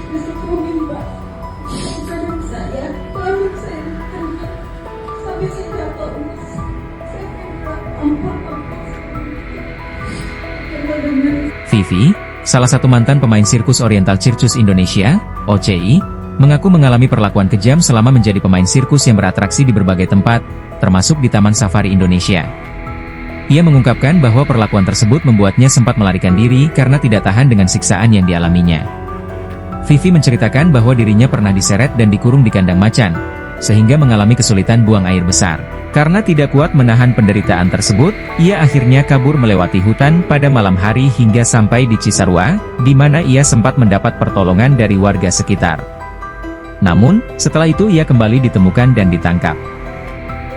Disetrumin, Pak. Kadang saya, panik saya ditendang. Sampai saya jatuh, Mas. Saya bilang, ampun. Vivi, salah satu mantan pemain sirkus Oriental Circus Indonesia, OCI, mengaku mengalami perlakuan kejam selama menjadi pemain sirkus yang beratraksi di berbagai tempat, termasuk di Taman Safari Indonesia. Ia mengungkapkan bahwa perlakuan tersebut membuatnya sempat melarikan diri karena tidak tahan dengan siksaan yang dialaminya. Vivi menceritakan bahwa dirinya pernah diseret dan dikurung di kandang macan, sehingga mengalami kesulitan buang air besar. Karena tidak kuat menahan penderitaan tersebut, ia akhirnya kabur melewati hutan pada malam hari hingga sampai di Cisarua, di mana ia sempat mendapat pertolongan dari warga sekitar. Namun, setelah itu ia kembali ditemukan dan ditangkap.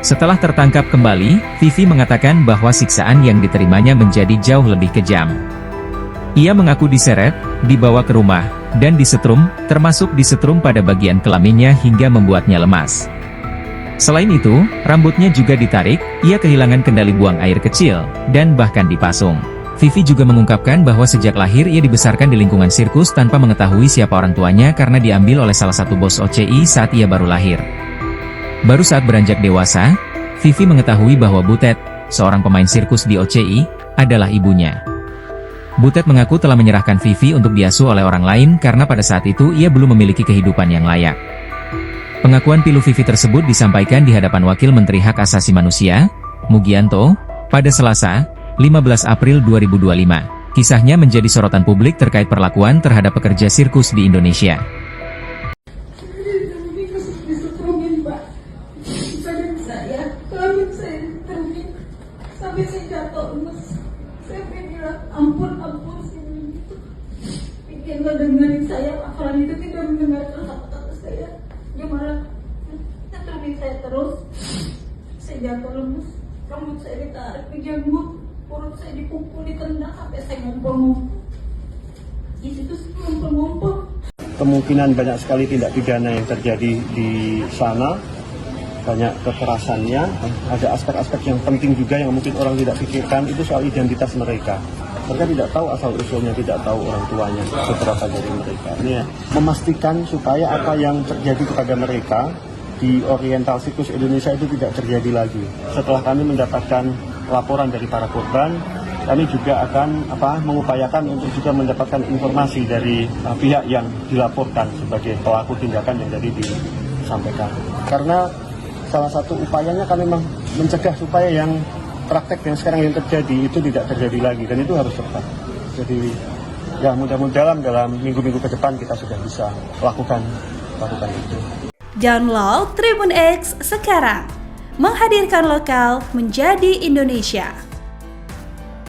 Setelah tertangkap kembali, Vivi mengatakan bahwa siksaan yang diterimanya menjadi jauh lebih kejam. Ia mengaku diseret, dibawa ke rumah, dan disetrum, termasuk disetrum pada bagian kelaminnya hingga membuatnya lemas. Selain itu, rambutnya juga ditarik, ia kehilangan kendali buang air kecil, dan bahkan dipasung. Vivi juga mengungkapkan bahwa sejak lahir ia dibesarkan di lingkungan sirkus tanpa mengetahui siapa orang tuanya karena diambil oleh salah satu bos OCI saat ia baru lahir. Baru saat beranjak dewasa, Vivi mengetahui bahwa Butet, seorang pemain sirkus di OCI, adalah ibunya. Butet mengaku telah menyerahkan Vivi untuk diasuh oleh orang lain karena pada saat itu ia belum memiliki kehidupan yang layak. Pengakuan pilu Vivi tersebut disampaikan di hadapan Wakil Menteri Hak Asasi Manusia, Mugianto, pada Selasa, 15 April 2025. Kisahnya menjadi sorotan publik terkait perlakuan terhadap pekerja sirkus di Indonesia. Disetrumin, Pak. Kadang saya, panik saya ditendang. Sampai saya jatuh, Mas. Saya bilang, ampun. Dia nggak dengerin saya, apalagi itu tidak mendengarkan kata-kata saya. Dia malah setrumin saya terus. Saya jatuh lemes, rambut saya ditarik ke janggut, perut saya dipukul, ditendang sampai saya ngumpul-ngumpul. Di situ saya ngumpul-ngumpul. Kemungkinan banyak sekali tindak pidana yang terjadi di sana, banyak kekerasannya, ada aspek-aspek yang penting juga yang mungkin orang tidak pikirkan, itu soal identitas mereka. Mereka tidak tahu asal-usulnya, tidak tahu orang tuanya, beberapa dari mereka. Ini ya, memastikan supaya apa yang terjadi kepada mereka di Oriental Circus Indonesia itu tidak terjadi lagi. Setelah kami mendapatkan laporan dari para korban, kami juga akan mengupayakan untuk juga mendapatkan informasi dari pihak yang dilaporkan sebagai pelaku tindakan yang tadi disampaikan. Karena salah satu upayanya kan memang mencegah supaya yang praktek yang sekarang yang terjadi itu tidak terjadi lagi, dan itu harus cepat. Jadi ya mudah-mudahan dalam minggu-minggu ke depan kita sudah bisa lakukan itu. Download Tribun X sekarang, menghadirkan lokal menjadi Indonesia.